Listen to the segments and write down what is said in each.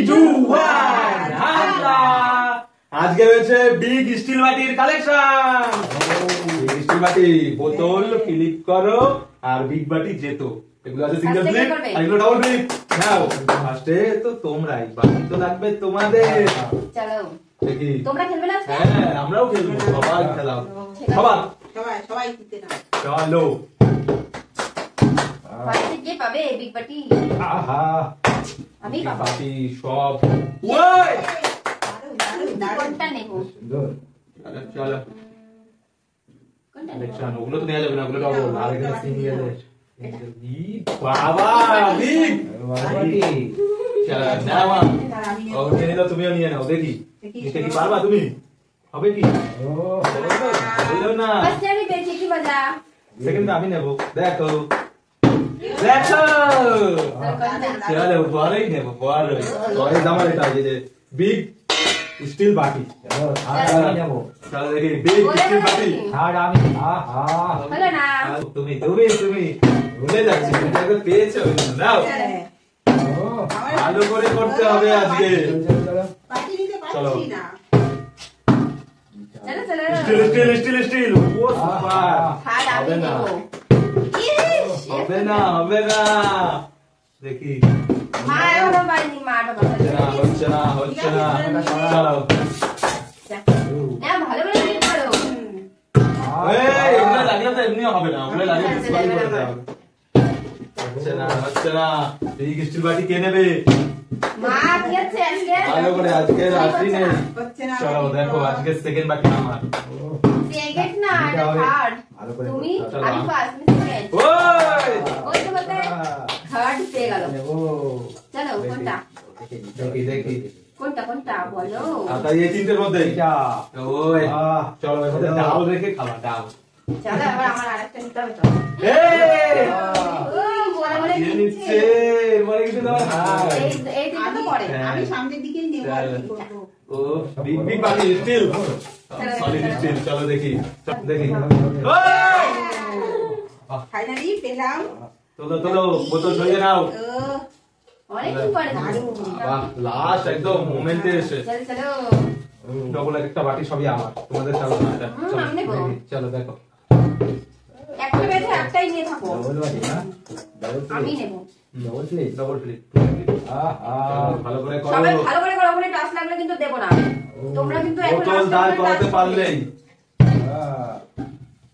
2 1 হামলা। আজকে হয়েছে বিগ স্টিল বাটির কালেকশন। বিগ স্টিল বাটি, বোতল ফিলিপ করো আর বিগ বাটি যেতো। এগুলো আছে সিঙ্গেল ক্লিপ আর এগুলো ডাবল ক্লিপ। নাও ফার্স্টে তো তোমরাই, বাকি তো লাগবে তোমাদের। চলো দেখি তোমরা খেলবে না? হ্যাঁ আমরাও খেলবো, সবাই খেলাও, সবাই সবাই জিতে না। চলো ফার্স্টে কে পাবে বিগ বাটি? আহা আমি পাবো। বাটি সব ওই কোনটা নেব? চলো কোনটা নেব? কালেকশন ওগুলো তো নেওয়া যাবে না, ওগুলো ডাবল। আর এখানে সিঙ্গেল। বাবা বিগ বাটি চলো নাও। ও নিয়ে নিলো, তুমিও নিয়ে নাও। দেখি নিতে কি পারবা তুমি? হবে কি? ও বলো না। ফার্স্টে আমি পেয়েছি, কি মজা। সেকেন্ড আমি নেব। দেখো দেখো চলো বড়ই নেব, বড়ই বড়ই দামার। এটা যে বিগ স্টিল বাটি। চলো দেখি বিগ স্টিল বাটি। হলো না। তুমি তুমি তুমি ভুলে যাচ্ছি, তুমি আগে পেয়েছো। নাও ভালো করে করতে হবে আজকে। পার্টি নিতে পারছি না। চলো চলো স্টিল স্টিল স্টিল স্টিল। ও সুপার। হাত আমি হবে না, নেব। ইস, হবে না, হবে না। দেখি মা এখনো পাইনি, মাটা হচ্ছে না, হচ্ছে না, হচ্ছে না। চলো ভালো করে ক্লিক করো। এই এগুলো লাগলে তো এমনিও হবে না, ওগুলো লাগলে ডিসকাউন্ট করে দেওয়া হবে। হচ্ছে না, হচ্ছে না। বিগ স্টিল বাটি কে নেবে? মা কি আছে আজকে? ভালো করে আজকে রাত্রি নেই। হচ্ছে না। চলো দেখো আজকে সেকেন্ড বাটি আমার। সেকেন্ড না, এটা থার্ড। তুমি আমি ফার্স্ট, তুমি সেকেন্ড। ওই বলতে বলতে থার্ড পেয়ে গেল। চলো কোনটা? দেখি দেখি। কোনটা কোনটা বলো। তাই এই তিনটের মধ্যে ওই চলো এর মধ্যে ডাল রেখে খাওয়া, ডাল। চলো এবার আমার আরেকটা নিতে হবে তো। এই বলে বলে নিয়ে নিচ্ছে মানে কিছু না। এই তিনটা তো পড়ে। আমি সামনের দিকে নেব আর কি করবো। ও বিগ বিগ বাটি স্টিল সলিড স্টিল। চলো দেখি দেখি। ফাইনালি পেলাম। তোলো তোলো বোতল সরিয়ে নাও। অনেকদিন পরে দারুণ। বাহ লাস্ট একদম মোমেন্টে এসে। চলো চলো ডবল একটা বাটি সবই আমার, তোমাদের চলো না এটা। চলো আমি নেবো। দেখি, চলো দেখো। একটা বেঁধে একটাই নিয়ে থাকো। আমি নেব। Double flip. ভালো করে করো। সবাই ভালো করে করো, ওখানে টাচ লাগলে কিন্তু দেব না। তোমরা কিন্তু এখন বোতল দাঁড় করাতে পারলেই।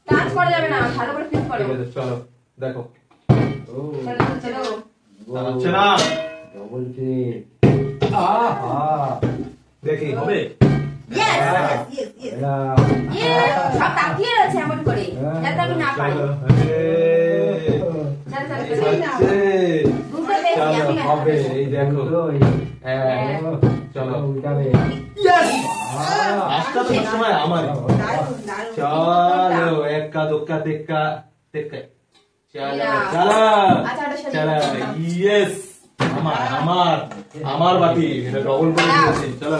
টাচ করা যাবে না, ভালো করে ফিট করো। ঠিক আছে চলো দেখো। চলো চলো হচ্ছে না। দেখি হবে। Yes yes yes. সব তাকিয়ে আছে এমন করে যাতে আমি না পারি। চলো চলো চলো হচ্ছে। দুটো পেয়েছি চলো আমি। হবে এই দেখো। হ্যাঁ চলো। আজটা তো সবসময় আমার। দারুণ দারুণ। চলো একা দোক্কা টেক্কা টেক্কা। চলো চলো আচ্ছা ওটা সরিয়ে চলো দাও। ইয়েস আমার আমার আমার বাটি। এটা ডবল করে দিয়েছি। চলো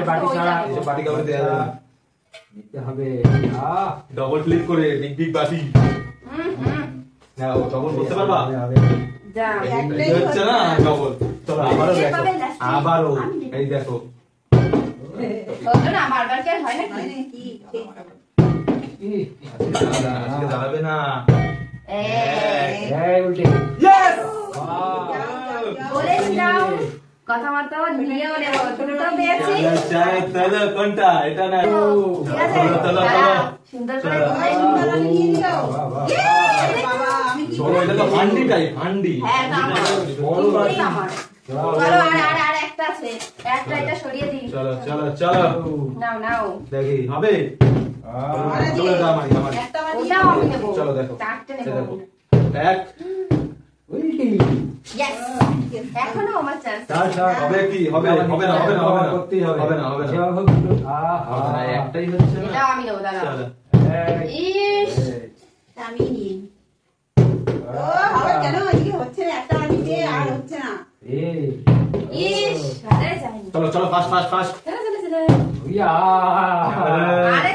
বাটি ছাড়া এসব বাটি কাউকে দেওয়া যাবে না। নিতে হবে। ডবল ক্লিক করে বিগ বিগ বাটি নাও। ডবল করতে পারবা? যা এই হচ্ছে না ডবল। চলো আবারও দেখো, আবারও এই দেখো। বলো না বারবার কি আর হয় নাকি? মানে কি আজকে দাঁড়াবে না। উল্টে ইয়েস বলেছিলাম কথা মতো নিয়েও নেবো। দুটো পেয়েছি। চলো কোনটা? এটা না। ঠিক আছে চলো চলো চলো সুন্দর করে চলো। ঘুমাই। আমি নিয়ে নিলাম। বাবা আমি কি চলো এটা তো হান্ডি টাইপ, হান্ডি। হ্যাঁ এটা আমার। বড় তিনটেই বাটি। আমার। চলো আর একটা আছে। একটা এটা সরিয়ে দিই। চলো চলো চলো নাও নাও। দেখি হবে। চলো এটা আমারই আমারই। একটা বাটি ওটাও আমি নেবো। চলো দেখো। চারটে এই নেবো। দেখো এক উল্টে Yes! এখনো আমার চান্স। হবে কি হবে? হবে না হবে না হবে না করতেই হবে। হবে না হবে না হবে না, একটাই হচ্ছে না। এটাও আমি নেবো দাঁড়াও। চলো ইস আমি নিই। ও হবে কেন এদিকে হচ্ছে না, একটা বাটিতে আর হচ্ছে না। ইস আরে যাইনি। চলো চলো ফাস্ট ফাস্ট ফাস্ট। চলো চলো চলো। ইয়া আরে